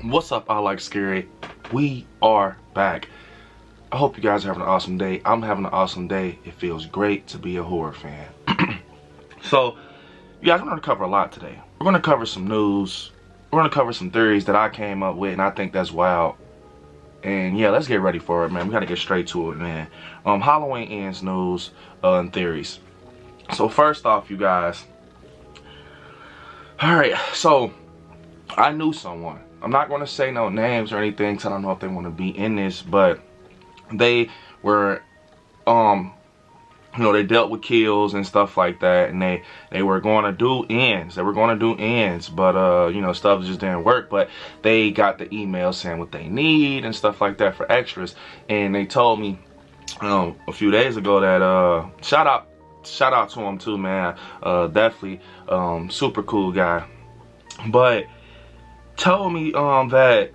What's up, I like scary? We are back. I hope you guys are having an awesome day. I'm having an awesome day. It feels great to be a horror fan. So, you guys, we're going to cover a lot today. We're going to cover some news. We're going to cover some theories that I came up with, and I think that's wild. And yeah, let's get ready for it, man. We got to get straight to it, man. Halloween ends news and theories. So first off, you guys. Alright, so I knew someone. I'm not going to say no names or anything because I don't know if they want to be in this, but they were, they dealt with kills and stuff like that, and they were going to do ends. They were going to do ends, but stuff just didn't work. But they got the email saying what they need and stuff like that for extras, and they told me a few days ago that shout out to him too, man. Definitely super cool guy, but told me that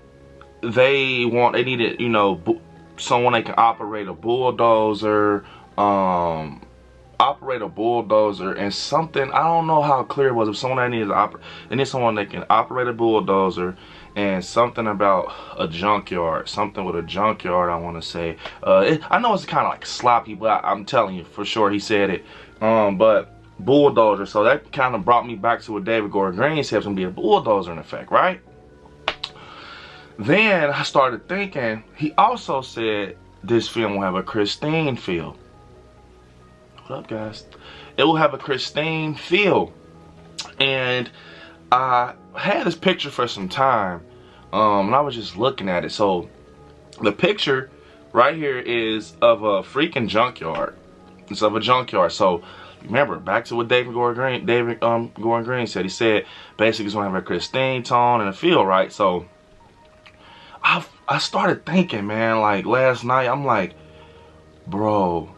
they needed someone that can operate a bulldozer, and something. I don't know how clear it was. If someone that needed they need someone that can operate a bulldozer and something about a junkyard, something with a junkyard. I want to say. I know it's kind of like sloppy, but I'm telling you for sure he said it. But bulldozer. So that kind of brought me back to what David Gordon Green said was gonna be a bulldozer in effect, right? Then I started thinking, he also said this film will have a Christine feel. What up, guys? It will have a Christine feel. And I had this picture for some time, and I was just looking at it. So the picture right here is of a freaking junkyard. It's of a junkyard. So remember, back to what David Gordon Green said. He said basically it's gonna have a Christine tone and a feel, right? So I started thinking, man, like last night, I'm like, bro,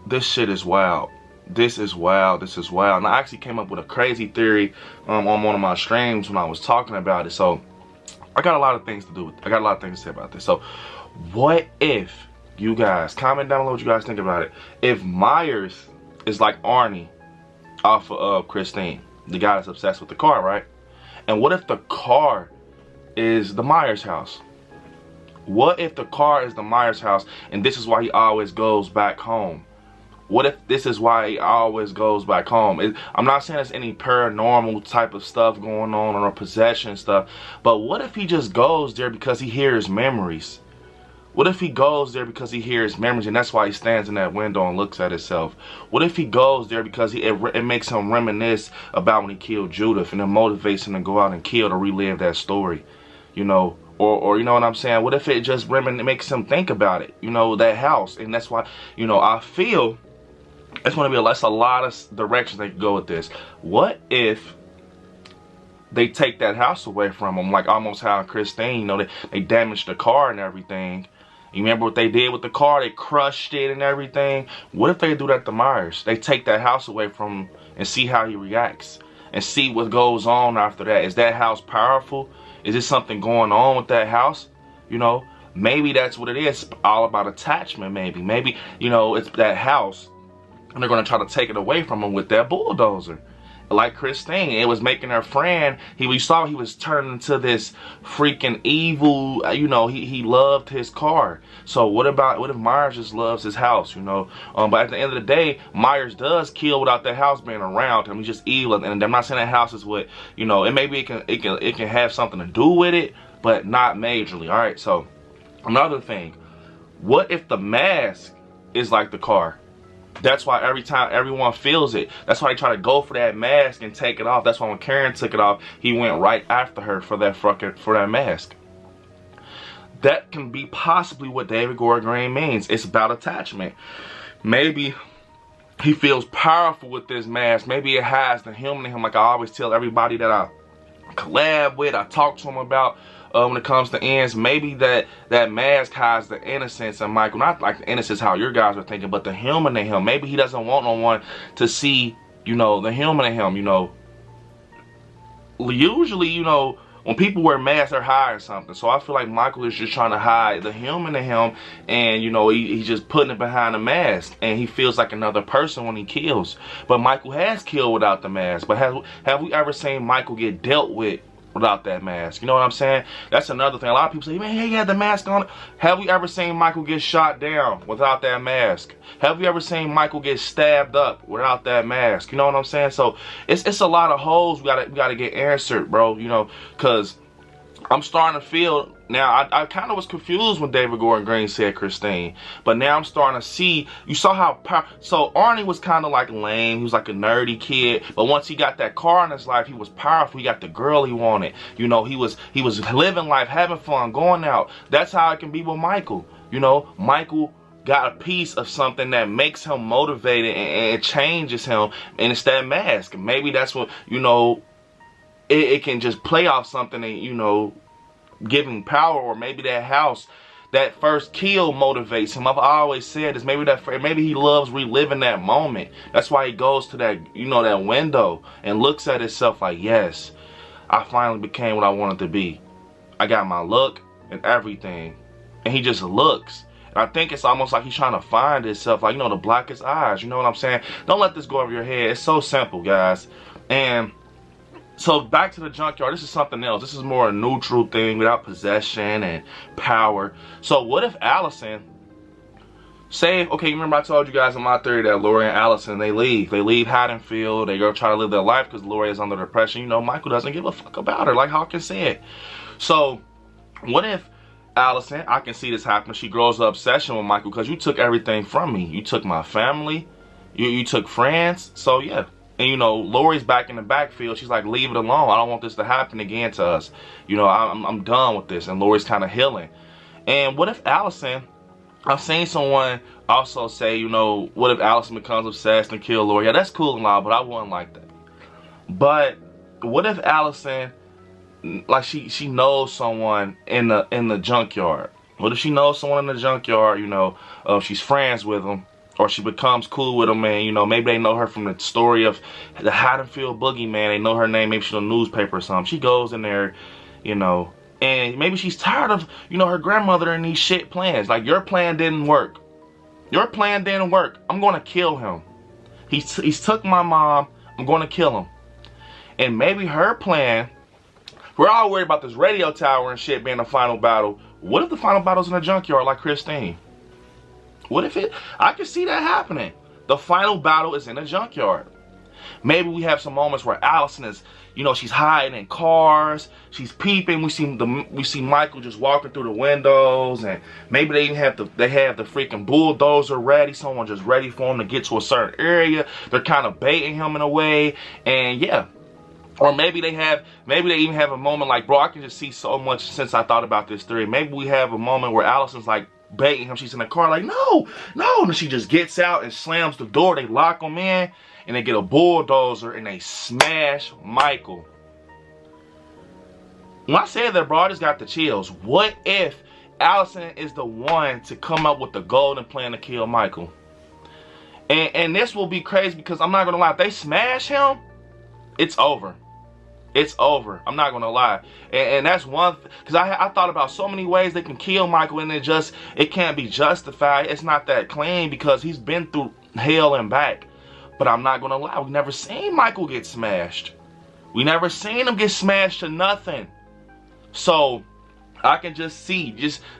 this shit is wild. This is wild. This is wild. And I actually came up with a crazy theory on one of my streams when I was talking about it. So I got a lot of things to do with it. I got a lot of things to say about this. So what if, you guys, comment down below what you guys think about it, if Myers is like Arnie off of Christine, the guy that's obsessed with the car, right? And what if the car is the Myers house? What if the car is the Myers house and this is why he always goes back home? What if this is why he always goes back home? I'm not saying there's any paranormal type of stuff going on or possession stuff, but what if he just goes there because he hears memories? What if he goes there because he hears memories and that's why he stands in that window and looks at himself? What if he goes there because it makes him reminisce about when he killed Judith and it motivates him to go out and kill to relive that story? Or you know what I'm saying? What if it just makes him think about it? That house, and that's why I feel it's going to be that's a lot of directions they can go with this. What if they take that house away from him, like almost how Christine, they damaged the car and everything. You remember what they did with the car? They crushed it and everything. What if they do that to Myers? They take that house away from him and see how he reacts and see what goes on after that. Is that house powerful? Is there something going on with that house? Maybe that's what it is. All about attachment, maybe. Maybe, it's that house and they're going to try to take it away from him with that bulldozer. Like Christine, it was making her friend. We saw he was turning into this freaking evil. He loved his car. So what if Myers just loves his house? But at the end of the day, Myers does kill without the house being around him. He's just evil, and I'm not saying that house is what And maybe it can have something to do with it, but not majorly. All right. So another thing, what if the mask is like the car? That's why every time everyone feels it. That's why they try to go for that mask and take it off. That's why when Karen took it off, he went right after her for that mask. That can be possibly what David Gordon Green means. It's about attachment. Maybe he feels powerful with this mask. Maybe it has the human in him, like I always tell everybody that I collab with, I talk to him about. When it comes to ends, maybe that mask hides the innocence in Michael. Not like the innocence how your guys are thinking, but the human in him. Maybe he doesn't want no one to see, the human in him. Usually, when people wear masks, they're hiding something. So I feel like Michael is just trying to hide the human in him, and he's just putting it behind a mask, and he feels like another person when he kills. But Michael has killed without the mask. But have we ever seen Michael get dealt with without that mask. You know what I'm saying? That's another thing. A lot of people say, man, he had the mask on. Have we ever seen Michael get shot down without that mask? Have we ever seen Michael get stabbed up without that mask? You know what I'm saying? So it's a lot of holes we gotta get answered, bro. You know, cause I'm starting to feel now. I kind of was confused when David Gordon Green said Christine, but now I'm starting to see. You saw how so Arnie was kind of like lame. He was like a nerdy kid, but once he got that car in his life, he was powerful. He got the girl he wanted. You know, he was living life, having fun, going out. That's how it can be with Michael. You know, Michael got a piece of something that makes him motivated and it changes him, and it's that mask. Maybe that's what, you know, it can just play off something and, you know, give him power. Or maybe that house, that first kill motivates him. I've always said this. Maybe he loves reliving that moment. That's why he goes to that, you know, that window and looks at himself like, yes, I finally became what I wanted to be. I got my look and everything. And he just looks. And I think it's almost like he's trying to find himself, like, you know, the blackest eyes. You know what I'm saying? Don't let this go over your head. It's so simple, guys. And so back to the junkyard. This is something else. This is more a neutral thing without possession and power. So what if Allison, say, okay, remember I told you guys in my theory that Lori and Allison, they leave Haddonfield. They go try to live their life because Lori is under depression. You know, Michael doesn't give a fuck about her, like Hawkins said. So what if Allison, I can see this happen, she grows an obsession with Michael because you took everything from me. You took my family. You took friends. So yeah. And, you know, Lori's back in the backfield. She's like, leave it alone. I don't want this to happen again to us. You know, I'm done with this. And Lori's kind of healing. And what if Allison, I've seen someone also say, you know, what if Allison becomes obsessed and kill Lori? Yeah, that's cool and all, but I wouldn't like that. But what if Allison, like she knows someone in the junkyard? What if she knows someone in the junkyard, you know, she's friends with them? Or she becomes cool with them, and, you know, maybe they know her from the story of the Haddonfield Boogeyman. They know her name, maybe she's on the newspaper or something. She goes in there, you know, and maybe she's tired of, you know, her grandmother and these shit plans. Like, your plan didn't work. Your plan didn't work. I'm going to kill him. He's took my mom. I'm going to kill him. And maybe her plan, we're all worried about this radio tower and shit being the final battle. What if the final battle's in a junkyard like Christine? What if I can see that happening. The final battle is in a junkyard. Maybe we have some moments where Allison is, you know, she's hiding in cars, she's peeping. We see Michael just walking through the windows, and maybe they even have the freaking bulldozer ready. Someone just ready for him to get to a certain area. They're kind of baiting him in a way, and yeah. Or maybe they even have a moment like, bro, I can just see so much since I thought about this theory. Maybe we have a moment where Allison's like baiting him. She's in the car like, no. And she just gets out and slams the door. They lock him in, and they get a bulldozer, and they smash Michael. When I said that, bro, I just got the chills. What if Allison is the one to come up with the golden plan to kill Michael? And this will be crazy because I'm not going to lie. If they smash him, it's over. It's over. I'm not gonna lie, and that's one because I thought about so many ways they can kill Michael, and it can't be justified. It's not that clean because he's been through hell and back. But I'm not gonna lie, we never seen Michael get smashed. We never seen him get smashed to nothing. So I can just see,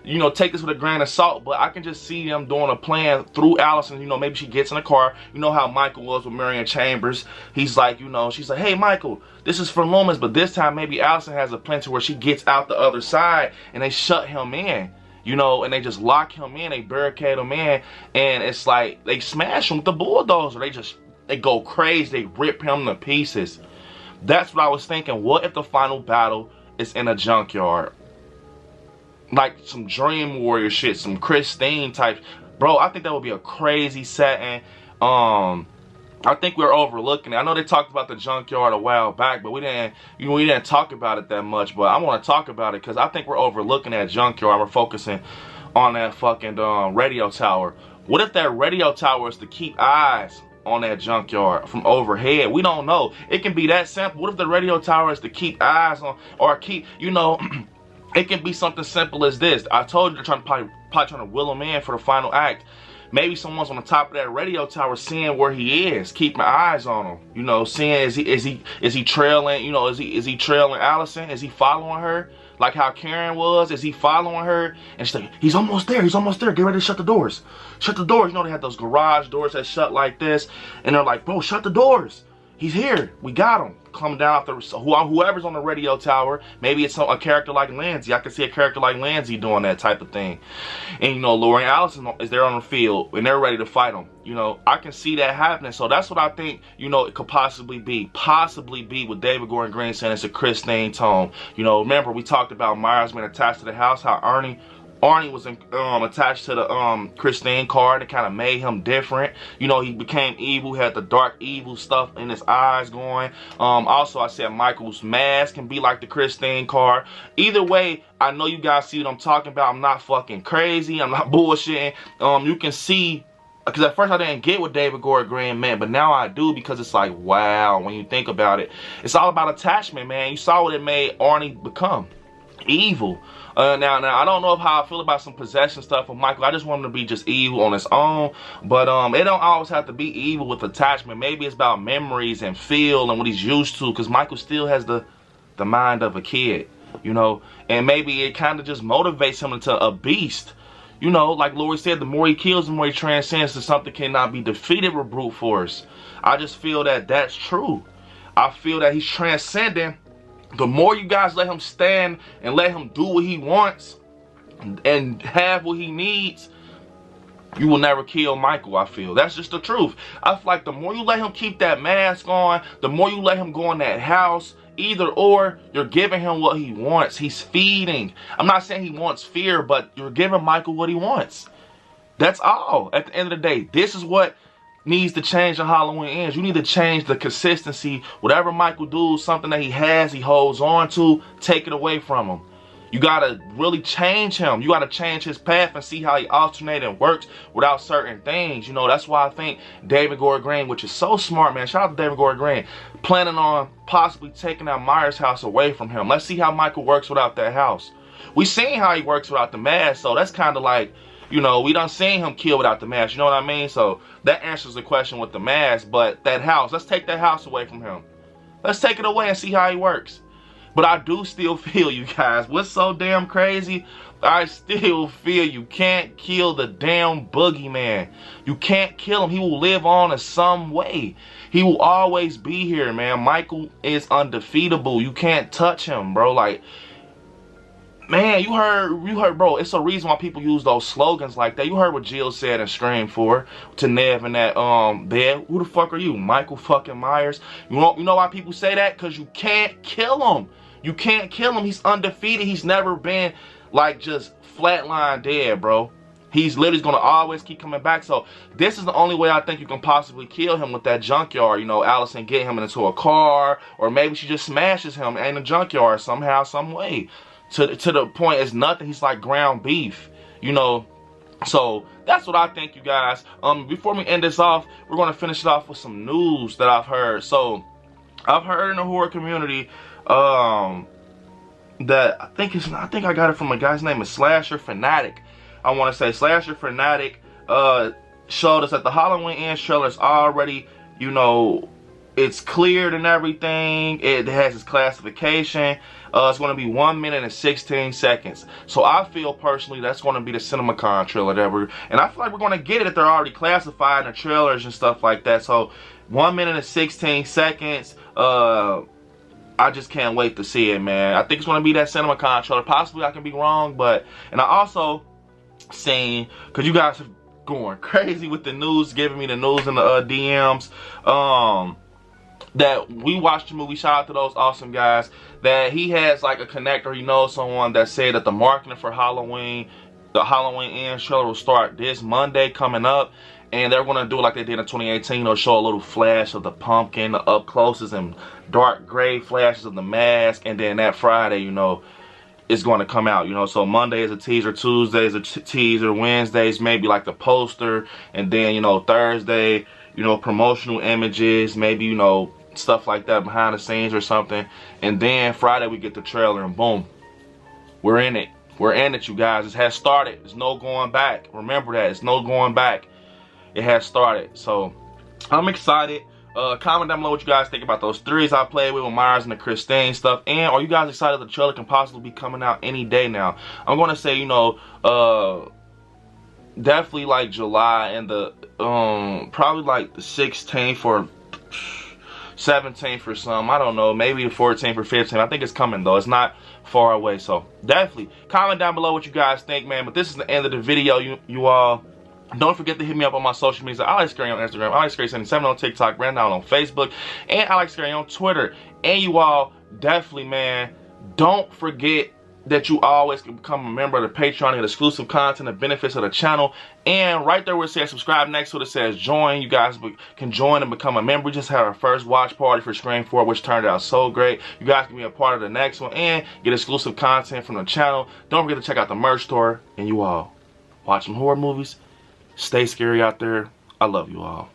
you know, take this with a grain of salt, but I can just see them doing a plan through Allison. You know, maybe she gets in the car. You know how Michael was with Marion Chambers. He's like, you know, she's like, hey, Michael, this is for Loomis. But this time, maybe Allison has a plan to where she gets out the other side and they shut him in, you know, and they just lock him in. They barricade him in. And it's like they smash him with the bulldozer. They go crazy. They rip him to pieces. That's what I was thinking. What if the final battle is in a junkyard? Like some Dream Warrior shit, some Christine type. Bro, I think that would be a crazy setting. I think we're overlooking it. I know they talked about the junkyard a while back, but we didn't talk about it that much. But I want to talk about it because I think we're overlooking that junkyard. We're focusing on that fucking radio tower. What if that radio tower is to keep eyes on that junkyard from overhead? We don't know. It can be that simple. What if the radio tower is to keep eyes on, or keep, you know, it can be something simple as this. I told you they're probably trying to will him in for the final act. maybe someone's on the top of that radio tower seeing where he is, keeping eyes on him. You know, seeing is he trailing? You know, is he trailing Allison? Is he following her? Like how Karen was? Is he following her? And she's like, he's almost there. He's almost there. Get ready to shut the doors. Shut the doors. You know, they had those garage doors that shut like this, and they're like, bro, shut the doors. He's here. We got him. Coming down off the, whoever's on the radio tower. Maybe it's a character like Lindsay. I can see a character like Lindsay doing that type of thing. And, you know, Lori and Allison is there on the field, and they're ready to fight him. You know, I can see that happening. So that's what I think, you know, it could possibly be. Possibly be with David Gordon Green saying it's a Christine tone. You know, remember, we talked about Myers being attached to the house, how Arnie was attached to the Christine card. It kind of made him different. You know, he became evil. He had the dark evil stuff in his eyes going. Also, I said Michael's mask can be like the Christine card. Either way, I know you guys see what I'm talking about. I'm not fucking crazy. I'm not bullshitting. You can see, because at first I didn't get what David Gordon Green meant, but now I do, because it's like, wow, when you think about it. It's all about attachment, man. You saw what it made Arnie become. Evil. Now I don't know how I feel about some possession stuff with Michael. I just want him to be just evil on his own, but it don't always have to be evil with attachment. Maybe it's about memories and feel and what he's used to, because Michael still has the mind of a kid, you know, and maybe it kind of just motivates him into a beast. You know, like Lori said, the more he kills, the more he transcends to something cannot be defeated with brute force. I just feel that that's true. I feel that he's transcending. The more you guys let him stand and let him do what he wants and have what he needs, you will never kill Michael, I feel. That's just the truth. I feel like the more you let him keep that mask on, the more you let him go in that house, either or, you're giving him what he wants. He's feeding. I'm not saying he wants fear, but you're giving Michael what he wants. That's all. At the end of the day, this is what needs to change on Halloween Ends. You need to change the consistency. Whatever Michael does, something that he has, he holds on to, take it away from him. You gotta really change him. You gotta change his path and see how he alternates and works without certain things. You know, that's why I think David Gordon Green, which is so smart, man. Shout out to David Gordon Green, planning on possibly taking that Myers house away from him. Let's see how Michael works without that house. We seen how he works without the mask, so that's kind of like, you know, we done seen him kill without the mask. You know what I mean? So that answers the question with the mask. But that house, let's take that house away from him. Let's take it away and see how he works. But I do still feel, you guys, what's so damn crazy, I still feel you can't kill the damn boogeyman. You can't kill him. He will live on in some way. He will always be here, man. Michael is undefeatable. You can't touch him, bro. Like, man, you heard, bro, it's a reason why people use those slogans like that. You heard what Jill said and screamed for to Nev in that bed. Who the fuck are you? Michael fucking Myers. You know why people say that? Because you can't kill him. You can't kill him. He's undefeated. He's never been like just flatline dead, bro. He's literally going to always keep coming back. So this is the only way I think you can possibly kill him, with that junkyard. You know, Allison get him into a car, or maybe she just smashes him in the junkyard somehow, some way. To the point it's nothing. He's like ground beef, you know. So that's what I think, you guys. Before we end this off, we're going to finish it off with some news that I've heard. So I've heard in the horror community that I think I got it from a guy's name is Slasher Fanatic. I want to say Slasher Fanatic showed us that the Halloween Ends trailer is already, you know, it's cleared and everything. It has its classification. It's going to be 1 minute and 16 seconds. So I feel personally that's going to be the CinemaCon trailer and I feel like we're going to get it if they're already classified in the trailers and stuff like that. So 1 minute and 16 seconds. I just can't wait to see it, man. I think it's going to be that CinemaCon trailer. Possibly I can be wrong, but, and I also seen, because you guys are going crazy with the news, giving me the news in the DMs, that we watched the movie. Shout out to those awesome guys. That he has like a connector. He knows someone that said that the marketing for Halloween, the Halloween Ends trailer will start this Monday coming up. And they're going to do it like they did in 2018. They'll show a little flash of the pumpkin, the up closes, and dark gray flashes of the mask. And then that Friday, you know, it's going to come out, you know. So Monday is a teaser, Tuesday is a teaser, Wednesdays maybe like the poster. And then, you know, Thursday, you know, promotional images, maybe, you know, stuff like that behind the scenes or something. And then Friday we get the trailer and boom, we're in it. We're in it, you guys. It has started. There's no going back. Remember that. It's no going back. it has started. So I'm excited. Comment down below what you guys think about those threes I played with Myers and the Christine stuff. And are you guys excited the trailer can possibly be coming out any day now? I'm going to say, you know, definitely like July and the, probably like the 16th or 17th or something. I don't know. Maybe the 14th or 15th. I think it's coming though. It's not far away. So definitely comment down below what you guys think, man. But this is the end of the video, you all. Don't forget to hit me up on my social media. I like Scary on Instagram. I like Scary77 on TikTok. Right now on Facebook. And I like Scary on Twitter. And you all, definitely, man, don't forget that you always can become a member of the Patreon and get exclusive content, the benefits of the channel. And right there where it says subscribe, next to it says join. You guys can join and become a member. We just had our first watch party for Scream 4, which turned out so great. You guys can be a part of the next one and get exclusive content from the channel. Don't forget to check out the merch store. And you all, watch some horror movies. Stay scary out there. I love you all.